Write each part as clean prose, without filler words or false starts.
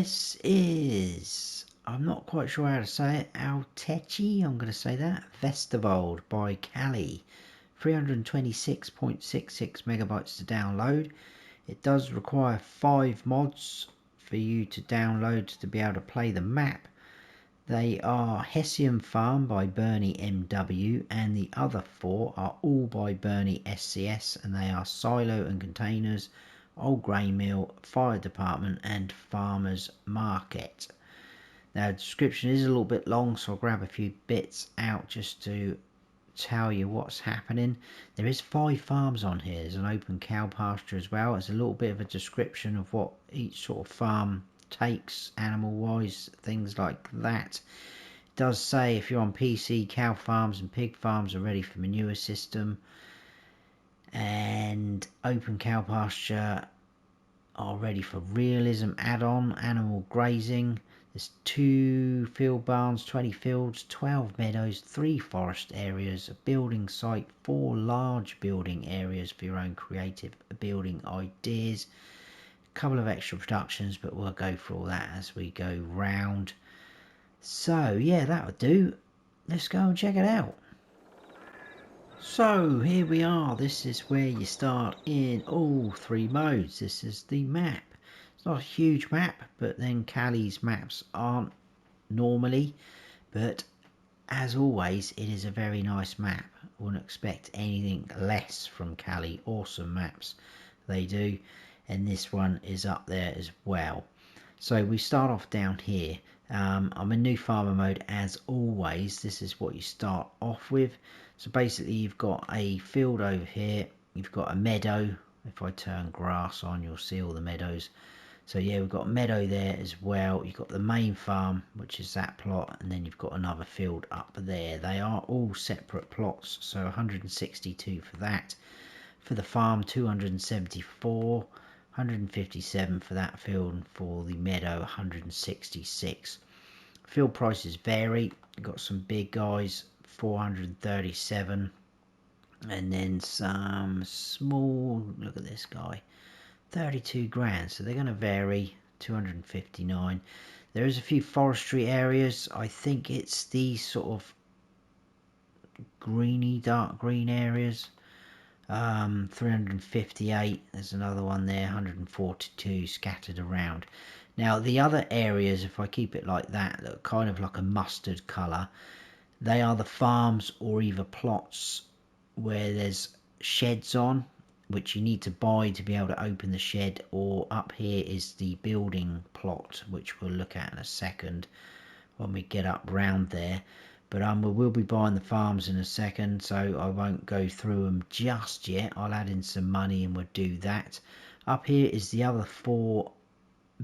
This is, I'm not quite sure how to say it, Alteiche, I'm going to say that, Westerwald by Kali, 326.66 megabytes to download. It does require 5 mods for you to download to be able to play the map. They are Hessian Farm by Bernie MW, and the other 4 are all by Bernie SCS, and they are Silo and Containers, Old Grain Mill, Fire Department and Farmers Market. Now the description is a little bit long, so I'll grab a few bits out just to tell you what's happening. There is 5 farms on here. There's an open cow pasture as well. There's a little bit of a description of what each sort of farm takes animal wise, things like that. It does say if you're on PC, cow farms and pig farms are ready for manure system, and open cow pasture are ready for realism add-on, animal grazing. There's 2 field barns, 20 fields, 12 meadows, 3 forest areas, a building site, 4 large building areas for your own creative building ideas, a couple of extra productions, but we'll go for all that as we go round. So yeah, that would do. Let's go and check it out. So here we are. This is where you start in all 3 modes. This is the map. It's not a huge map, but then Kali's maps aren't normally, but as always it is a very nice map. I wouldn't expect anything less from Kali. Awesome maps they do, and this one is up there as well. So we start off down here. I'm in new farmer mode as always. This is what you start off with. So basically you've got a field over here, you've got a meadow. If I turn grass on, you'll see all the meadows. So yeah, we've got a meadow there as well. You've got the main farm, which is that plot, and then you've got another field up there. They are all separate plots, so 162 for that. For the farm, 274. 157 for that field, and for the meadow 166. Field prices vary. You've got some big guys, 437, and then some small, look at this guy, 32 grand, so they're going to vary. 259. There is a few forestry areas. I think it's these sort of greeny, dark green areas. 358, there's another one there, 142 scattered around. Now the other areas, if I keep it like that, that are kind of like a mustard colour, they are the farms or either plots where there's sheds on, which you need to buy to be able to open the shed, or up here is the building plot, which we'll look at in a second when we get up round there. But we will be buying the farms in a second, so I won't go through them just yet. I'll add in some money and we'll do that. Up here is the other 4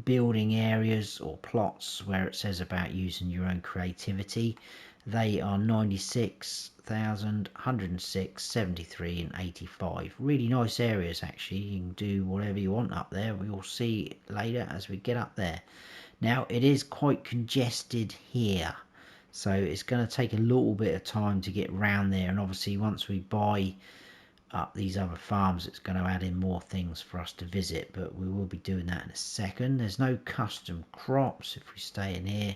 building areas or plots where it says about using your own creativity. They are 96,000, 106, 73 and 85. Really nice areas actually. You can do whatever you want up there. We'll see later as we get up there. Now it is quite congested here, so it's going to take a little bit of time to get round there, and obviously once we buy up these other farms it's going to add in more things for us to visit, but we will be doing that in a second. There's no custom crops. If we stay in here,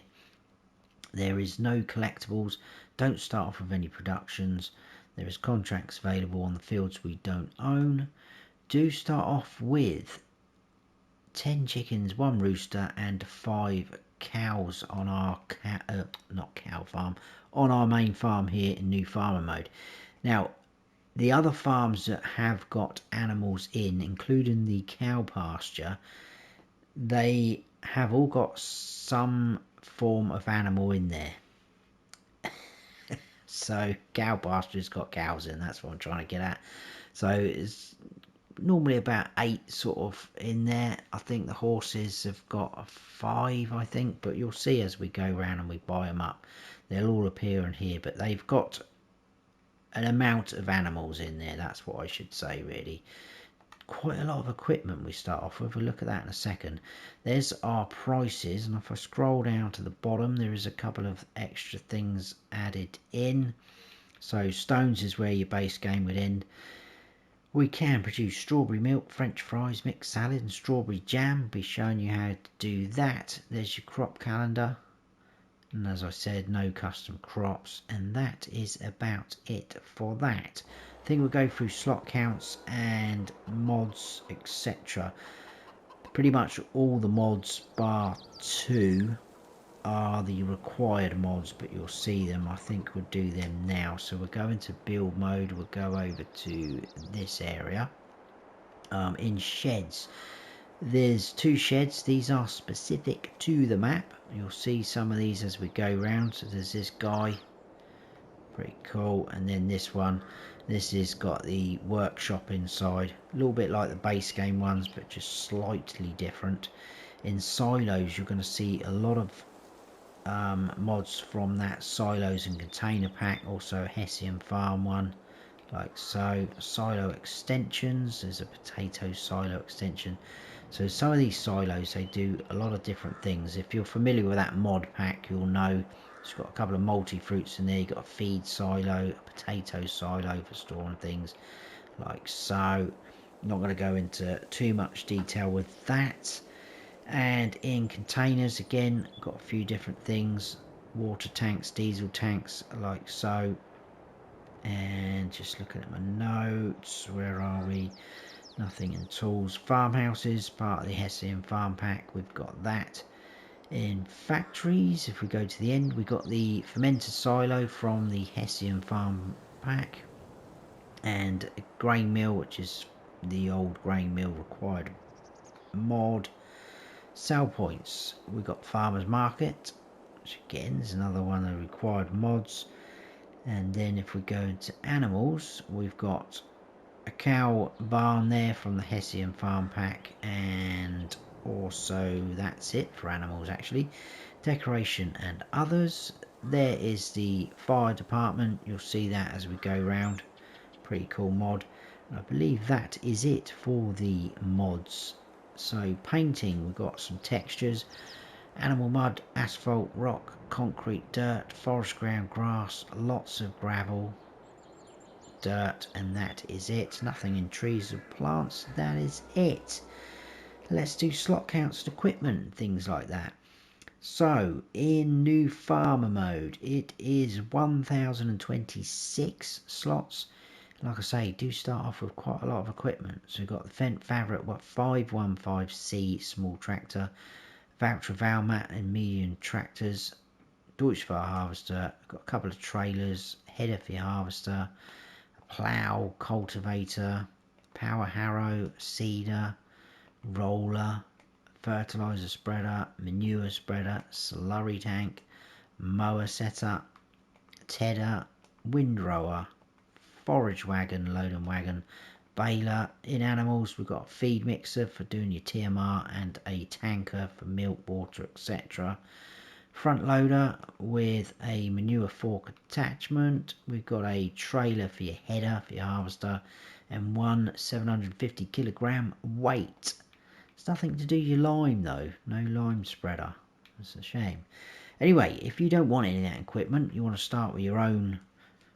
there is no collectibles. Don't start off with any productions. There is contracts available on the fields we don't own. Do start off with 10 chickens, 1 rooster and 5 cows on our on our main farm here in new farmer mode. Now the other farms that have got animals in, including the cow pasture, they have all got some form of animal in there. So cow pasture's got cows in, that's what I'm trying to get at. So it's normally about 8 sort of in there. I think the horses have got 5, I think, but you'll see as we go around and we buy them up, they'll all appear in here, but they've got an amount of animals in there, that's what I should say really. Quite a lot of equipment we start off with. We'll look at that in a second. There's our prices, and if I scroll down to the bottom, there is a couple of extra things added in. So stones is where your base game would end. We can produce strawberry milk, French fries, mixed salad and strawberry jam. I'll be showing you how to do that. There's your crop calendar. And as I said, no custom crops. And that is about it for that. I think we'll go through slot counts and mods, etc. Pretty much all the mods bar 2 are the required mods, but you'll see them. I think we'll do them now. So we'll go into build mode. We'll go over to this area. In sheds, there's 2 sheds. These are specific to the map. You'll see some of these as we go round. So there's this guy, pretty cool, and then this one. This has got the workshop inside, a little bit like the base game ones, but just slightly different. In silos, you're going to see a lot of mods from that silos and container pack, also a Hessian farm one, like so. Silo extensions, there's a potato silo extension. So some of these silos, they do a lot of different things. If you're familiar with that mod pack, you'll know it's got a couple of multi-fruits in there. You've got a feed silo, a potato silo for storing things, like so. I'm not going to go into too much detail with that. And in containers, again, got a few different things. Water tanks, diesel tanks, like so. And just looking at my notes, where are we? Nothing in tools. Farmhouses, part of the Hessian farm pack, we've got that. In factories, if we go to the end, we got the fermented silo from the Hessian farm pack, and a grain mill, which is the old grain mill required mod. Sell points, we got farmers market, which again is another one of the required mods. And then if we go into animals, we've got a cow barn there from the Hessian farm pack, and also that's it for animals actually. Decoration and others, there is the fire department. You'll see that as we go round. Pretty cool mod. And I believe that is it for the mods. So painting, we've got some textures: animal mud, asphalt, rock, concrete, dirt, forest ground, grass, lots of gravel, dirt, and that is it. Nothing in trees or plants. That is it. Let's do slot counts and equipment, things like that. So in new farmer mode, it is 1026 slots. Like I say, do start off with quite a lot of equipment. So we've got the Fendt Favorite 515C small tractor, Voucher Valmat and medium tractors, Deutsch for harvester, got a couple of trailers, header for your harvester, a plough, cultivator, power harrow, seeder, roller, fertilizer spreader, manure spreader, slurry tank, mower setup, tedder, windrower, forage wagon, loading wagon, baler. In animals, we've got a feed mixer for doing your TMR and a tanker for milk, water, etc. Front loader with a manure fork attachment. We've got a trailer for your header for your harvester, and one 750 kilogram weight. It's nothing to do your lime though, no lime spreader. That's a shame. Anyway, if you don't want any of that equipment, you want to start with your own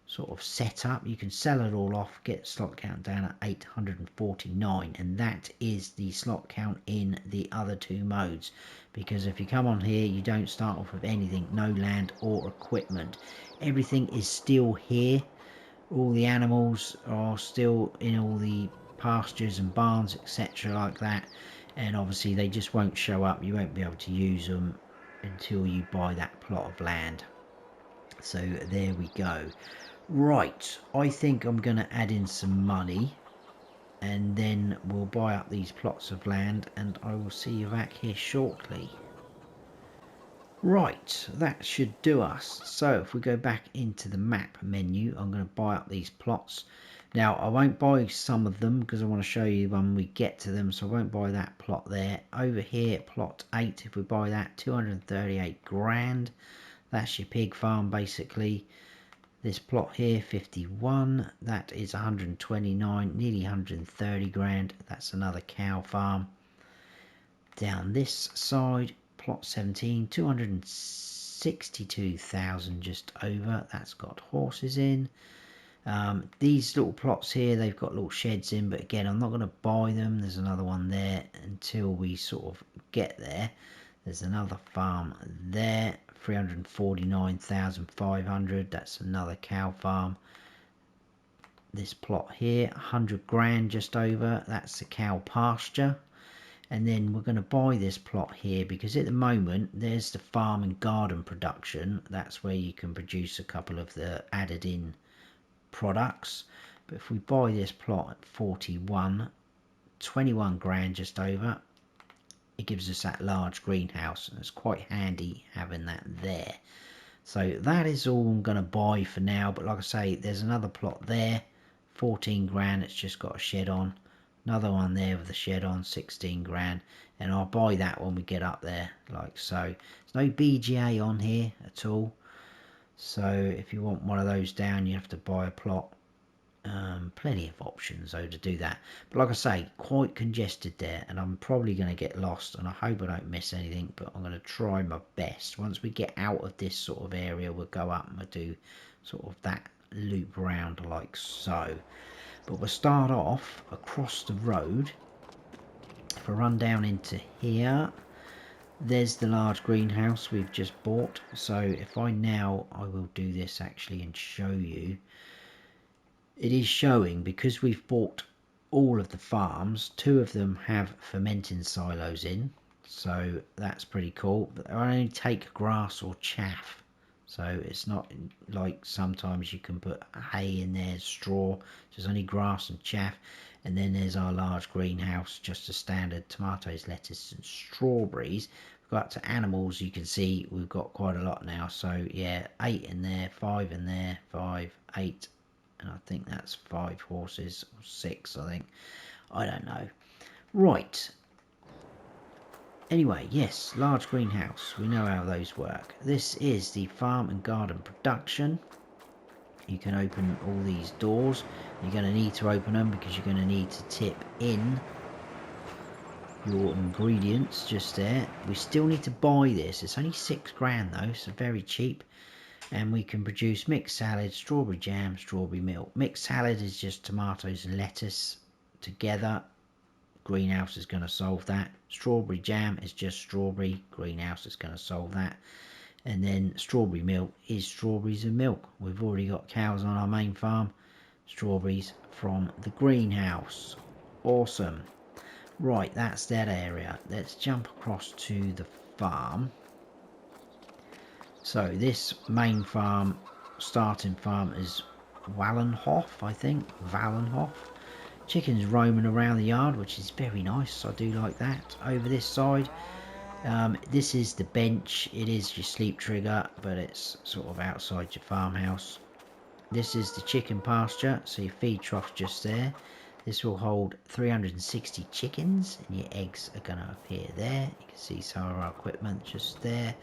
sort of setup, you can sell it all off, get slot count down at 849, and that is the slot count in the other 2 modes. Because if you come on here, you don't start off with anything, no land or equipment. Everything is still here. All the animals are still in all the pastures and barns, etc. like that, and obviously they just won't show up. You won't be able to use them until you buy that plot of land. So there we go. Right, I think I'm going to add in some money, and then we'll buy up these plots of land, and I will see you back here shortly. Right, that should do us. So if we go back into the map menu, I'm going to buy up these plots. Now I won't buy some of them because I want to show you when we get to them, so I won't buy that plot there. Over here, plot 8, if we buy that, 238 grand. That's your pig farm basically. This plot here, 51, that is 129, nearly 130 grand. That's another cow farm. Down this side, plot 17, 262,000 just over. That's got horses in. These little plots here, they've got little sheds in, but again, I'm not going to buy them. There's another one there until we sort of get there. There's another farm there, 349,500. That's another cow farm. This plot here, 100 grand just over. That's the cow pasture. And then we're going to buy this plot here because at the moment there's the farm and garden production. That's where you can produce a couple of the added in products. But if we buy this plot at 41, 21 grand just over, it gives us that large greenhouse, and it's quite handy having that there. So that is all I'm going to buy for now. But like I say, there's another plot there, 14 grand. It's just got a shed on. Another one there with a shed on, 16 grand. And I'll buy that when we get up there, like so. There's no BGA on here at all. So if you want one of those down, you have to buy a plot. Plenty of options though to do that. But like I say, quite congested there. And I'm probably going to get lost. And I hope I don't miss anything. But I'm going to try my best. Once we get out of this sort of area, we'll go up and we'll do sort of that loop round like so. But we'll start off across the road. If I run down into here, there's the large greenhouse we've just bought. So if I will do this actually and show you. It is showing because we've bought all of the farms. 2 of them have fermenting silos in. So that's pretty cool. But they only take grass or chaff. So it's not like sometimes you can put hay in there, straw. There's only grass and chaff. And then there's our large greenhouse, just a standard tomatoes, lettuce and strawberries. We've got to animals, you can see we've got quite a lot now. So yeah, 8 in there, 5 in there, 5, 8. And I think that's 5 horses, or 6 I think. I don't know. Right. Anyway, yes, large greenhouse. We know how those work. This is the farm and garden production. You can open all these doors. You're going to need to open them because you're going to need to tip in your ingredients just there. We still need to buy this. It's only 6 grand though, so very cheap. And we can produce mixed salad, strawberry jam, strawberry milk. Mixed salad is just tomatoes and lettuce together. Greenhouse is going to solve that. Strawberry jam is just strawberry. Greenhouse is going to solve that. And then strawberry milk is strawberries and milk. We've already got cows on our main farm. Strawberries from the greenhouse. Awesome. Right, that's that area. Let's jump across to the farm. So this main farm, starting farm is Wallenhof, I think. Wallenhof. Chickens roaming around the yard, which is very nice. I do like that. Over this side, this is the bench. It is your sleep trigger, but it's sort of outside your farmhouse. This is the chicken pasture, so your feed trough's just there. This will hold 360 chickens, and your eggs are going to appear there. You can see some of our equipment just there.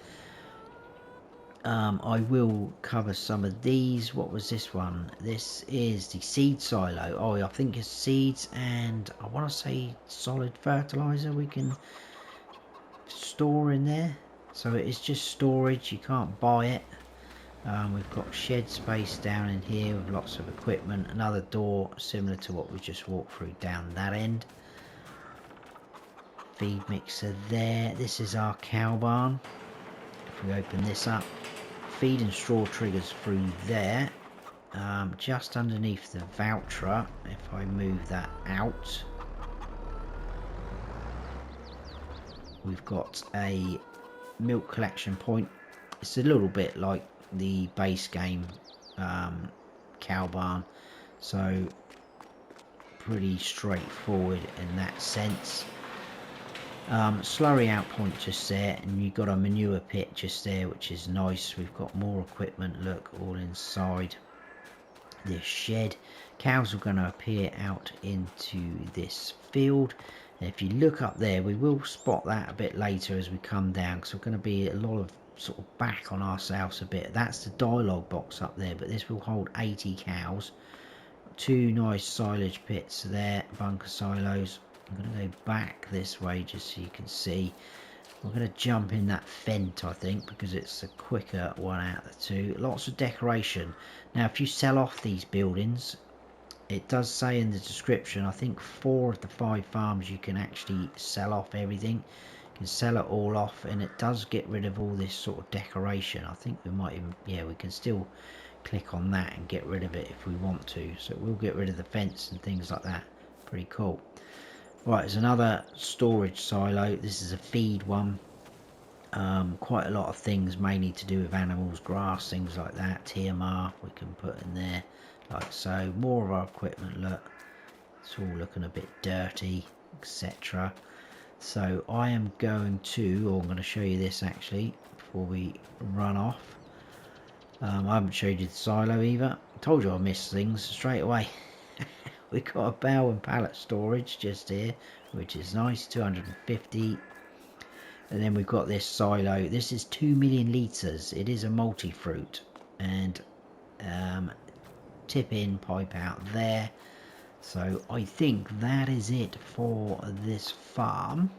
I will cover some of these. What was this one? This is the seed silo. Oh, I think it's seeds and I want to say solid fertilizer we can store in there. So it is just storage. You can't buy it. We've got shed space down in here with lots of equipment. Another door similar to what we just walked through down that end. Feed mixer there. This is our cow barn. If we open this up, feed and straw triggers through there, just underneath the voucher. If I move that out, we've got a milk collection point. It's a little bit like the base game cow barn, so pretty straightforward in that sense. Slurry out point just there, and you've got a manure pit just there, which is nice. We've got more equipment, look, all inside this shed. Cows are going to appear out into this field, and if you look up there, we will spot that a bit later as we come down, because we're going to be a lot of sort of back on ourselves a bit. That's the dialogue box up there, but this will hold 80 cows. 2 nice silage pits there, bunker silos. I'm going to go back this way just so you can see. We're going to jump in that Fent, I think, because it's a quicker one out of the two. Lots of decoration. Now, if you sell off these buildings, it does say in the description, I think 4 of the 5 farms you can actually sell off everything. You can sell it all off, and it does get rid of all this sort of decoration. I think we might even, yeah, we can still click on that and get rid of it if we want to. So we'll get rid of the fence and things like that. Pretty cool. Right, there's another storage silo. This is a feed one. Quite a lot of things, mainly to do with animals, grass, things like that. TMR we can put in there, like so. More of our equipment, look, it's all looking a bit dirty, etc. So I am going to, or I'm going to show you this actually before we run off. I haven't showed you the silo either. I told you I missed things straight away. We got a bale and pallet storage just here, which is nice, 250. And then we've got this silo. This is 2 million litres. It is a multi-fruit. And tip in, pipe out there. So I think that is it for this farm.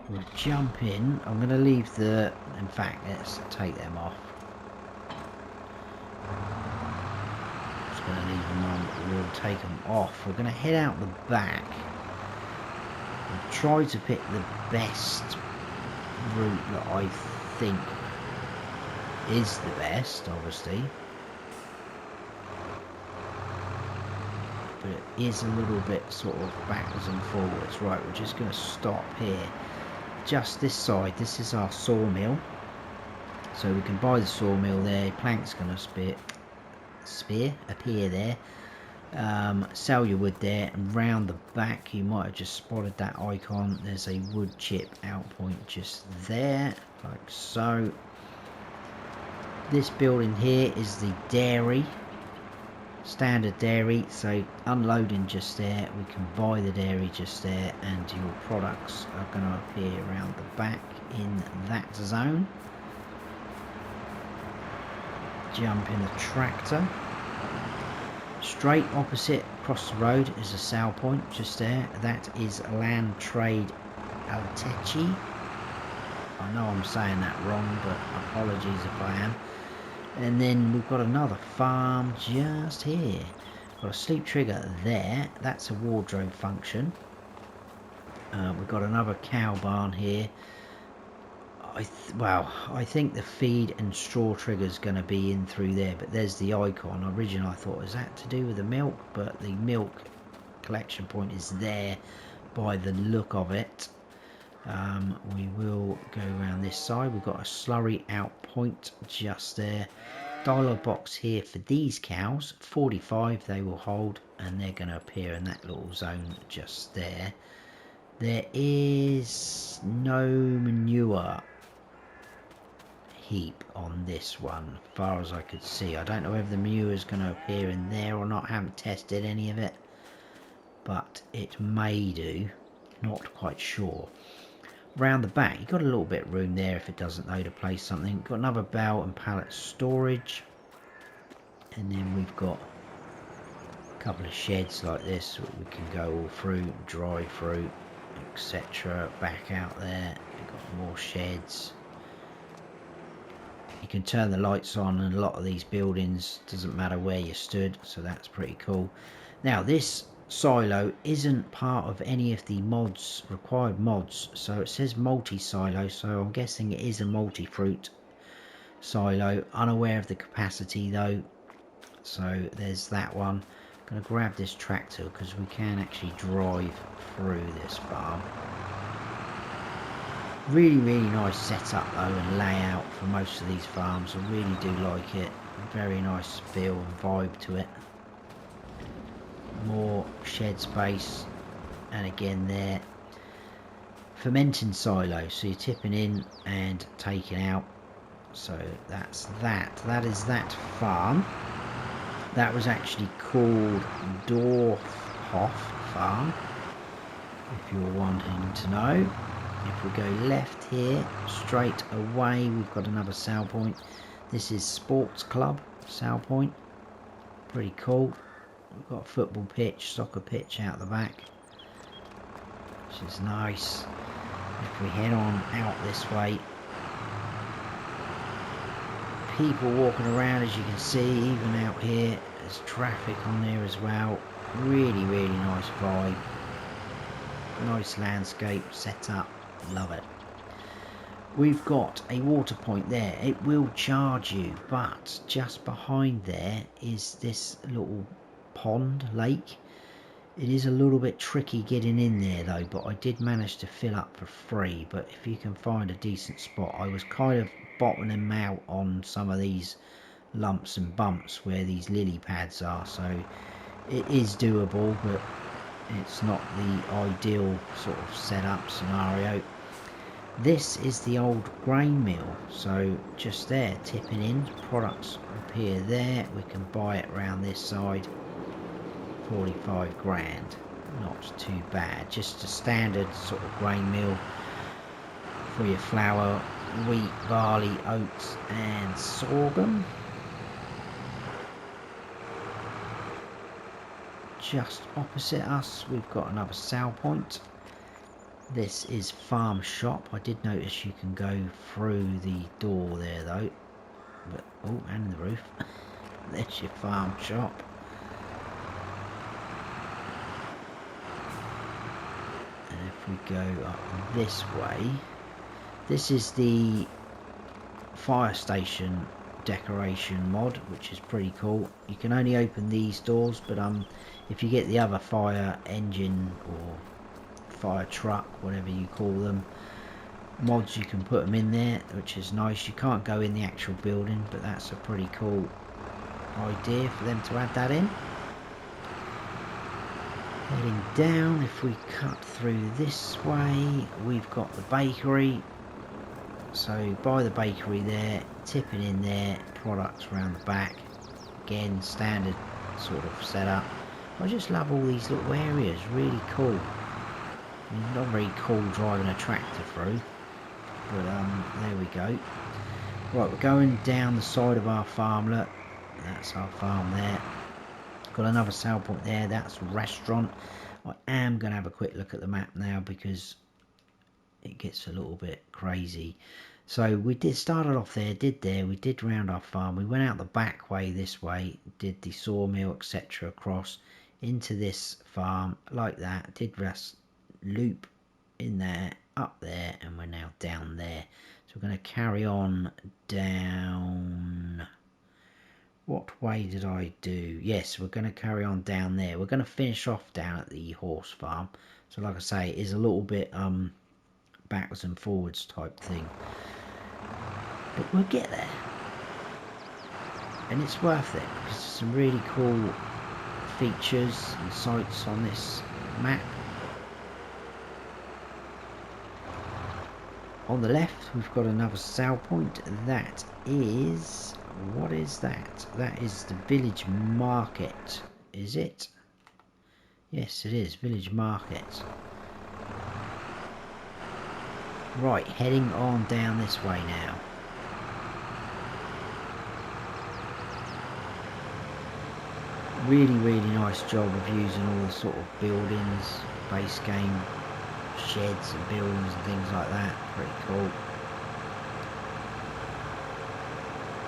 We'll jump in. I'm going to leave the... In fact, let's take them off. Just going to leave them on. We'll take them off. We're going to head out the back. We'll try to pick the best route that I think is the best, obviously. But it is a little bit sort of backwards and forwards. Right, we're just going to stop here. Just this side, this is our sawmill. So we can buy the sawmill there. Plank's going to appear there. Sell your wood there, and round the back you might have just spotted that icon. There's a wood chip out point just there, like so. This building here is the dairy, standard dairy, so unloading just there. We can buy the dairy just there, and your products are going to appear around the back in that zone. Jump in the tractor. Straight opposite across the road is a sale point just there. That is Landfreunde Alteiche. I know I'm saying that wrong, but apologies if I am. And then we've got another farm just here. Got a sleep trigger there. That's a wardrobe function. We've got another cow barn here. I think the feed and straw trigger is going to be in through there, but there's the icon. Originally I thought, is that to do with the milk? But the milk collection point is there by the look of it. We will go around this side. We've got a slurry out point just there. Dialogue box here for these cows, 45 they will hold, and they're going to appear in that little zone just there. There is no manure heap on this one, as far as I could see. I don't know whether the manure is going to appear in there or not. I haven't tested any of it, but it may do. Not quite sure. Round the back, you've got a little bit of room there if it doesn't know to place something. Got another bale and pallet storage, and then we've got a couple of sheds like this that we can go all through, dry fruit, etc. Back out there, we've got more sheds. You can turn the lights on in a lot of these buildings, doesn't matter where you stood, so that's pretty cool. Now this silo isn't part of any of the mods, required mods, so it says multi-silo, so I'm guessing it is a multi-fruit silo. Unaware of the capacity though, so there's that one. I'm going to grab this tractor because we can actually drive through this farm. Really nice setup though and layout for most of these farms. I really do like it. Very nice feel and vibe to it. More shed space, and again there, fermenting silo, so you're tipping in and taking out. So that's that is that farm. That was actually called Dwarf farm, if you're wanting to know. If we go left here, straight away, we've got another sale point. This is Sports Club sale point. Pretty cool. We've got a football pitch, soccer pitch out the back, which is nice. If we head on out this way, people walking around, as you can see, even out here. There's traffic on there as well. Really, really nice vibe. Nice landscape set up. Love it. We've got a water point there. It will charge you, but just behind there is this little pond, lake. It is a little bit tricky getting in there though, but I did manage to fill up for free. But if you can find a decent spot, I was kind of bottoming out on some of these lumps and bumps where these lily pads are, so it is doable, but it's not the ideal sort of setup scenario. This is the old grain mill, so just there, tipping in, products appear there. We can buy it around this side. 45 grand, not too bad. Just a standard sort of grain mill for your flour, wheat, barley, oats and sorghum. Just opposite us we've got another sale point. This is farm shop. I did notice you can go through the door there though, but oh, and the roof. There's your farm shop. And if we go up this way, this is the fire station decoration mod, which is pretty cool. You can only open these doors, but if you get the other fire engine or fire truck, whatever you call them, mods, you can put them in there, which is nice. You can't go in the actual building, but that's a pretty cool idea for them to add that in. Heading down, if we cut through this way, we've got the bakery. So by the bakery there, tipping in there, products around the back. Again, standard sort of setup. I just love all these little areas, really cool. I mean, not very cool driving a tractor through, but there we go. Right, we're going down the side of our farmlet. That's our farm there. Got another sale point there. That's a restaurant. I am going to have a quick look at the map now because it gets a little bit crazy. So we did started off there, we did round our farm. We went out the back way this way, did the sawmill, etc. across into this farm like that. Did rest. Loop in there, up there, and we're now down there. So we're going to carry on down. What way did I do? Yes, we're going to carry on down there. We're going to finish off down at the horse farm. So like I say, it is a little bit backwards and forwards type thing, but we'll get there, and it's worth it because there's some really cool features and sites on this map. On the left, we've got another sale point. That is, what is that? That is the village market, is it? Yes, it is, village market. Right, heading on down this way now. Really, really nice job of using all the sort of buildings, base game sheds and buildings and things like that. Pretty cool.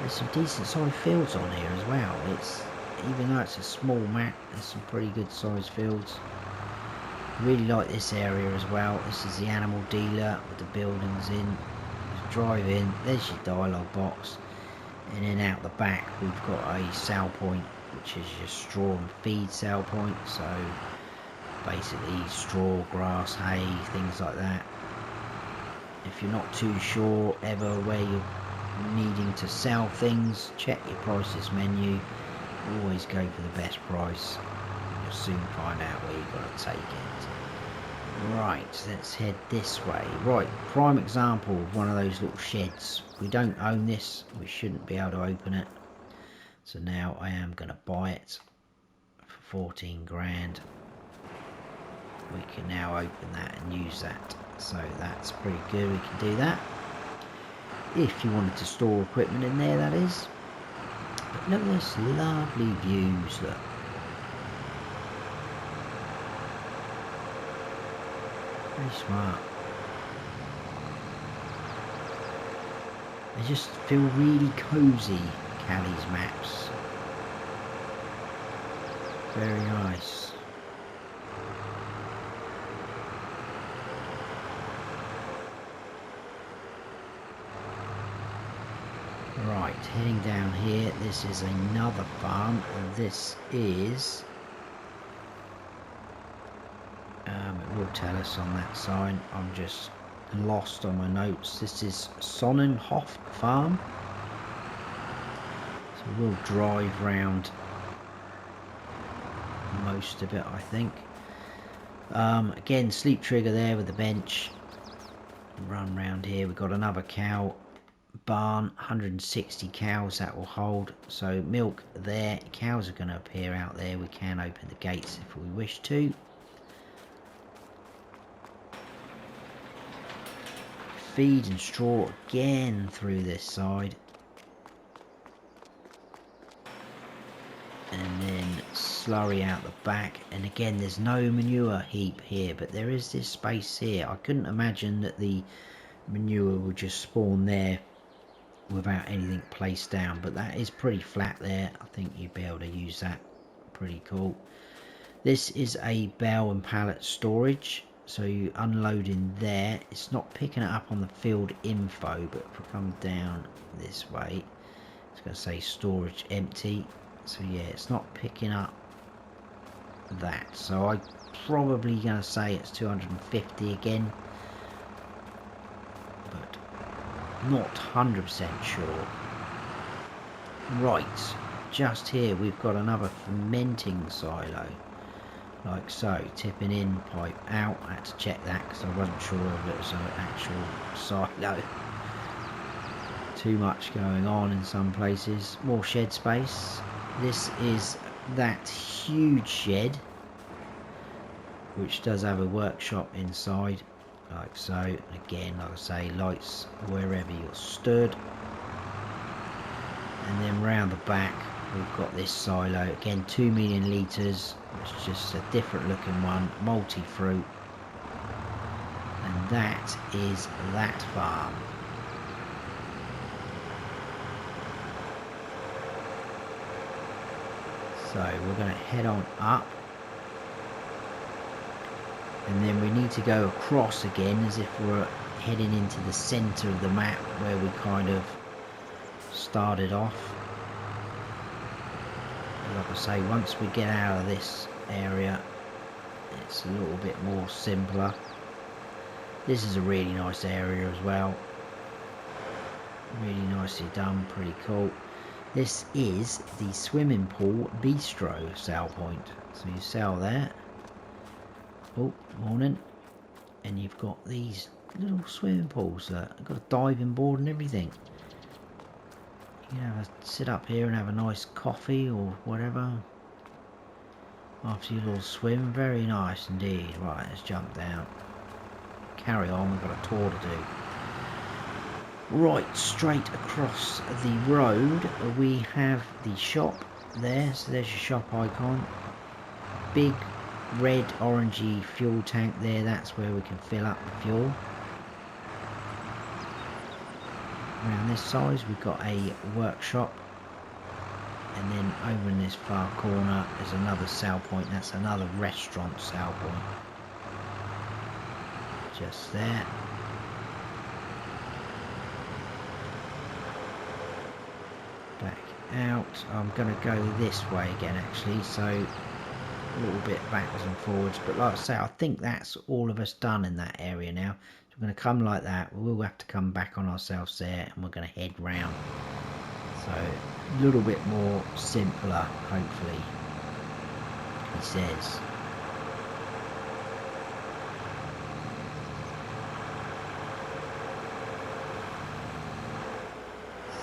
There's some decent sized fields on here as well. It's, even though it's a small map, there's some pretty good sized fields. Really like this area as well. This is the animal dealer with the buildings in. Just drive in, there's your dialogue box, and then out the back we've got a sale point, which is your straw and feed sale point. So basically straw, grass, hay, things like that. If you're not too sure ever where you're needing to sell things, check your prices menu. Always go for the best price. You'll soon find out where you've got to take it. Right, let's head this way. Right, prime example of one of those little sheds. We don't own this, we shouldn't be able to open it. So now I am going to buy it for 14 grand. We can now open that and use that. So that's pretty good, we can do that. If you wanted to store equipment in there, that is. But look at this lovely views, look. Very smart. They just feel really cozy, Callie's maps. Very nice. Right, heading down here, this is another farm, and this is... it will tell us on that sign, I'm just lost on my notes. This is Sonen Hof farm. So we'll drive round most of it, I think. Again, sleep trigger there with the bench. Run round here, we've got another cow barn, 160 cows that will hold, so milk there. Cows are going to appear out there. We can open the gates if we wish to. Feed and straw again through this side, and then slurry out the back. And again, there's no manure heap here, but there is this space here. I couldn't imagine that the manure would just spawn there without anything placed down, but that is pretty flat there. I think you'd be able to use that. Pretty cool. This is a bale and pallet storage, so you unload in there. It's not picking it up on the field info, but if we come down this way, it's going to say storage empty. So yeah, it's not picking up that, so I'm probably going to say it's 250 again, but not 100% sure. Right, just here we've got another fermenting silo, like so. Tipping in, pipe out. I had to check that because I wasn't sure if it was an actual silo. Too much going on in some places. More shed space. This is that huge shed, which does have a workshop inside, like so. And again, like I say, lights wherever you're stood. And then round the back we've got this silo, again 2 million litres, which is just a different looking one, multi-fruit, and that is that farm. So we're going to head on up, and then we need to go across again as if we're heading into the centre of the map where we kind of started off. Like I say, once we get out of this area, it's a little bit more simpler. This is a really nice area as well. Really nicely done, pretty cool. This is the swimming pool bistro sell point. So you sell there. Oh, morning. And you've got these little swimming pools that have got a diving board and everything. You can have a sit up here and have a nice coffee or whatever after your little swim. Very nice indeed. Right, let's jump down. Carry on, we've got a tour to do. Right, straight across the road we have the shop there. So there's your shop icon. Big red orangey fuel tank there. That's where we can fill up the fuel. Around this side we've got a workshop, and then over in this far corner is another sale point. That's another restaurant sale point just there. Back out. I'm going to go this way again actually, so a little bit backwards and forwards, but like I say, I think that's all of us done in that area now. We're going to come like that. We'll have to come back on ourselves there, and we're going to head round. So a little bit more simpler, hopefully, he says.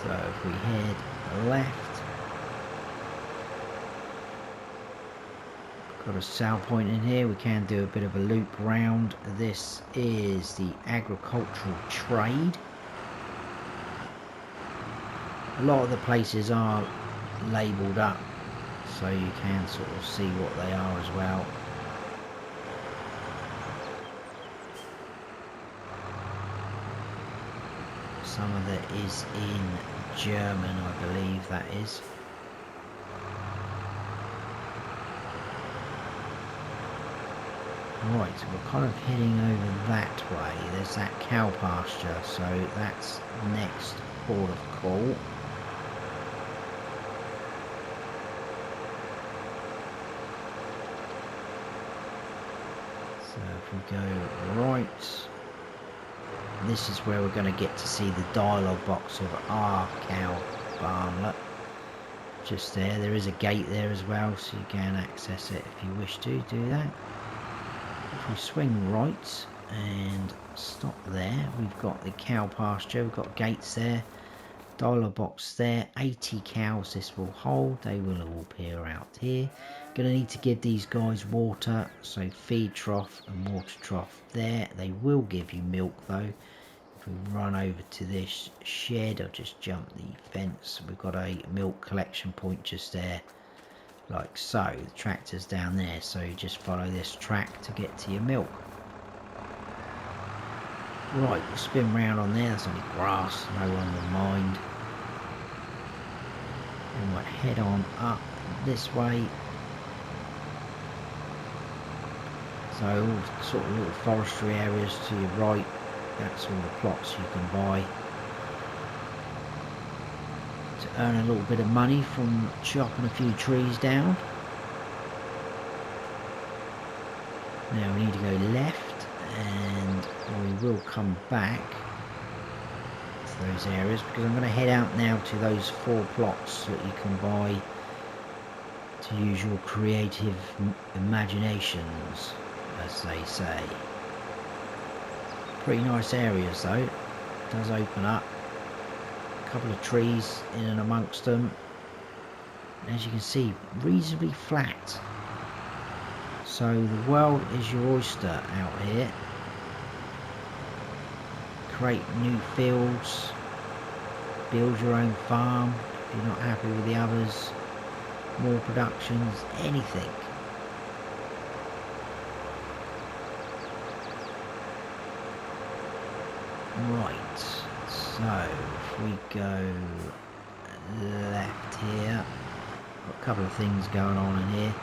So if we head left, got a sale point in here. We can do a bit of a loop round. This is the agricultural trade. A lot of the places are labelled up, so you can sort of see what they are as well. some of it is in German, I believe that is. Right, so we're kind of heading over that way. There's that cow pasture, so that's next port of call. So if we go right, this is where we're going to get to see the dialogue box of our cow barn. Look, just there. There is a gate there as well, so you can access it if you wish to do that. If we swing right and stop there, we've got the cow pasture, we've got gates there, dialogue box there, 80 cows this will hold, they will all appear out here. Gonna need to give these guys water, so feed trough and water trough there. They will give you milk though. If we run over to this shed, I'll just jump the fence, we've got a milk collection point just there. Like so, the tractor's down there, so you just follow this track to get to your milk. Right, we'll spin round on there, that's only grass, no one will mind. And we'll head on up this way. So all sort of little forestry areas to your right, that's all the plots you can buy. To earn a little bit of money from chopping a few trees down. Now we need to go left and we will come back to those areas because I'm going to head out now to those 4 plots that you can buy to use your creative imaginations, as they say. Pretty nice areas though, it does open up. Couple of trees in and amongst them, and as you can see, reasonably flat, so the world is your oyster out here. Create new fields, build your own farm if you're not happy with the others, more productions, anything. Right, so if we go left here, got a couple of things going on in here.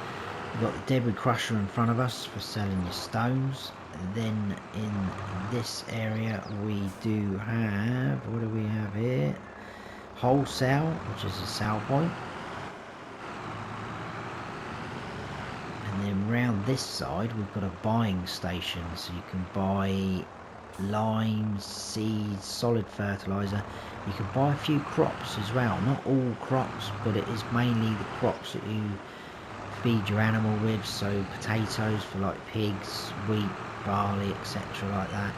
We've got the debris crusher in front of us for selling your stones. And then in this area we do have, what do we have here? Wholesale, which is a sell point. And then round this side we've got a buying station, so you can buy lime, seeds, solid fertilizer. You can buy a few crops as well, not all crops, but it is mainly the crops that you feed your animal with, so potatoes for like pigs, wheat, barley, etc. like that.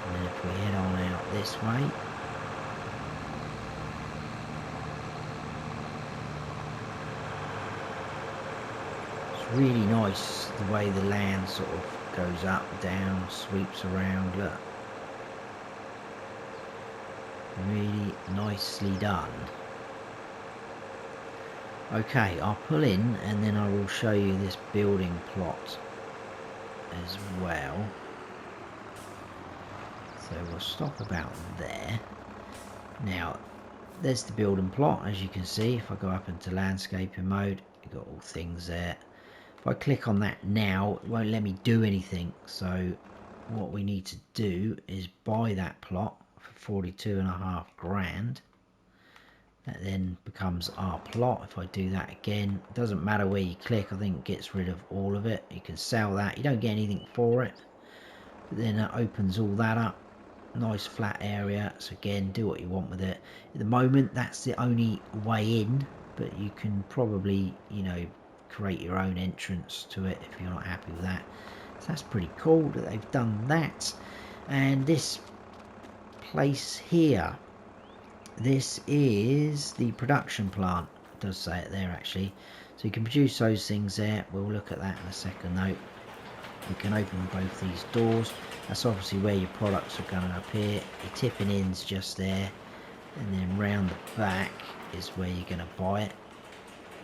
And then if we head on out this way, really nice the way the land sort of goes up, down, sweeps around, look. Really nicely done. Okay, I'll pull in and then I will show you this building plot as well. So we'll stop about there. Now, there's the building plot, as you can see. If I go up into landscaping mode, you've got all things there. If I click on that now, it won't let me do anything, so what we need to do is buy that plot for 42.5 grand. That then becomes our plot. If I do that again, it doesn't matter where you click, I think it gets rid of all of it. You can sell that, you don't get anything for it, but then it opens all that up. Nice flat area, so again, do what you want with it. At the moment, that's the only way in, but you can probably, you know, create your own entrance to it if you're not happy with that. So that's pretty cool that they've done that. And this place here, this is the production plant. It does say it there actually, so you can produce those things there. We'll look at that in a second though. You can open both these doors. That's obviously where your products are going to appear. Your tipping in's just there, and then round the back is where you're going to buy it.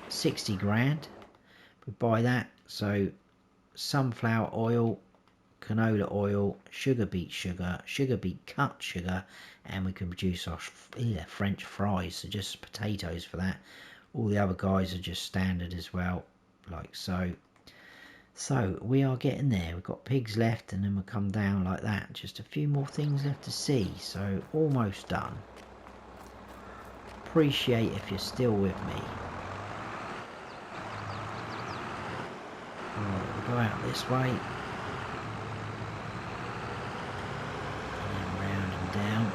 60 grand we buy that. So sunflower oil, canola oil, sugar beet sugar, sugar beet cut sugar, and we can produce our French fries. So just potatoes for that. All the other guys are just standard as well, like so. So we are getting there. We've got pigs left, and then we'll come down like that. Just a few more things left to see. So almost done. Appreciate if you're still with me. Right, we'll go out this way. And then round and down.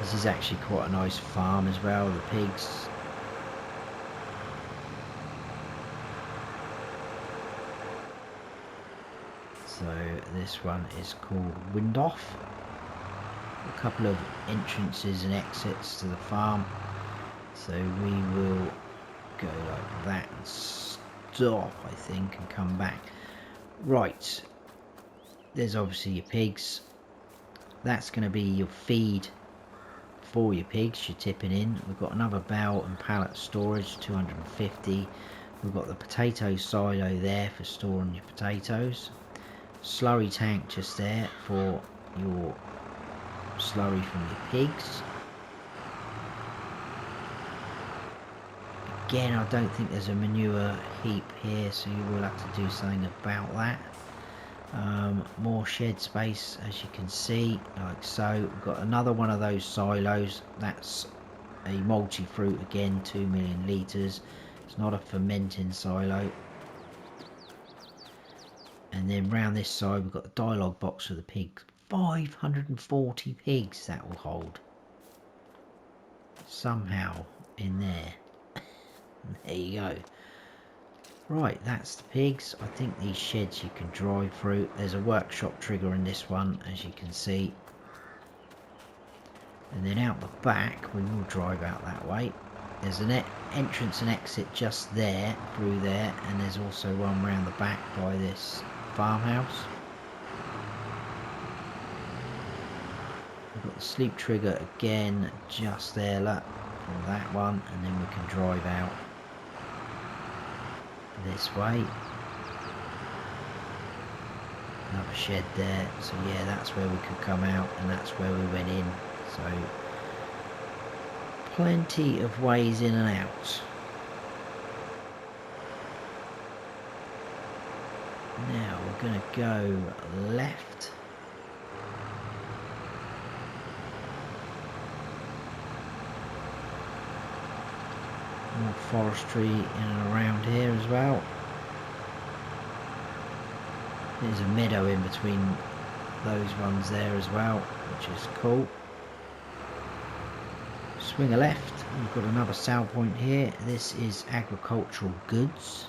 This is actually quite a nice farm as well, the pigs. So this one is called Dwarf. A couple of entrances and exits to the farm. So we will go like that and stop, I think, and come back. Right. There's obviously your pigs. That's going to be your feed for your pigs you're tipping in. We've got another bale and pallet storage, 250. We've got the potato silo there for storing your potatoes. Slurry tank just there for your slurry from your pigs. Again, I don't think there's a manure heap here, so you will have to do something about that. More shed space, as you can see, like so. We've got another one of those silos. That's a multi-fruit again, 2 million litres. It's not a fermenting silo. And then round this side we've got the dialogue box for the pigs. 540 pigs that will hold somehow in there. There you go. Right, that's the pigs. I think these sheds you can drive through. There's a workshop trigger in this one, as you can see. And then out the back, we will drive out that way. There's an entrance and exit just there, through there. And there's also one round the back by this farmhouse. We've got the sleep trigger again, just there, look, for that one. And then we can drive out this way. Another shed there, so yeah, that's where we could come out, and that's where we went in. So plenty of ways in and out. Now we're going to go left. More forestry in and around here as well. There's a meadow in between those ones there as well, which is cool. Swing a left, we've got another sale point here. This is agricultural goods.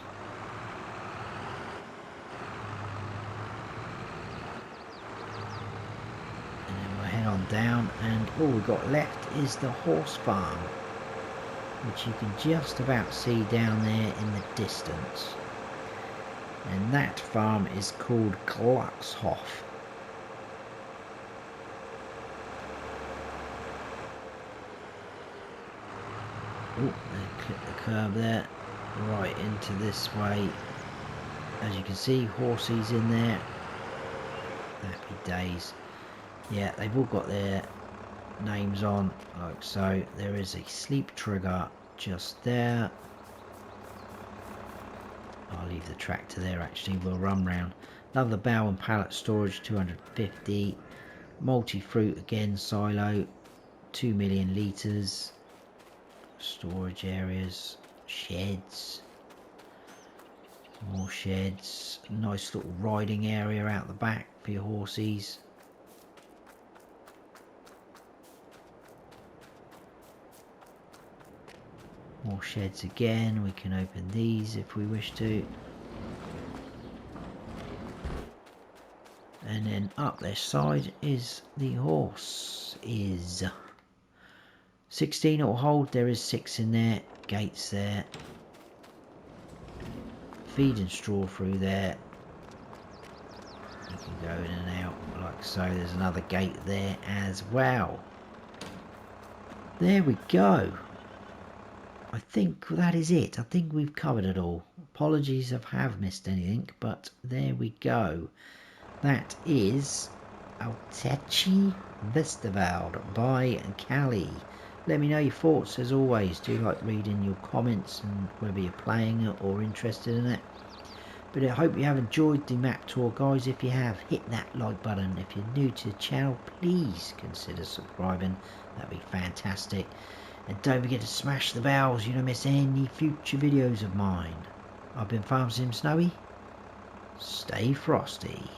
And then we'll head on down, and all we've got left is the horse farm, which you can just about see down there in the distance. And that farm is called Gluckshof. Oh, they clip the curb there. Right into this way. As you can see, horses in there. Happy days. Yeah, they've all got their names on, like so. There is a sleep trigger just there. I'll leave the tractor there, actually. We'll run round. Another bale and pallet storage, 250. Multi-fruit again, silo, 2 million litres. Storage areas, sheds, more sheds. Nice little riding area out the back for your horses. More sheds again. We can open these if we wish to. And then up this side is the horse. Is 16 it'll hold. There is 6 in there. Gates there. Feed and straw through there. You can go in and out like so. There's another gate there as well. There we go. I think that is it. I think we've covered it all. Apologies if I have missed anything, but there we go. That is Alteiche Westerwald by Callie. Let me know your thoughts as always. Do like reading your comments and whether you're playing it or interested in it. But I hope you have enjoyed the map tour, guys. If you have, hit that like button. If you're new to the channel, please consider subscribing. That'd be fantastic. And don't forget to smash the bells. You don't miss any future videos of mine. I've been Farm Sim Snowy. Stay frosty.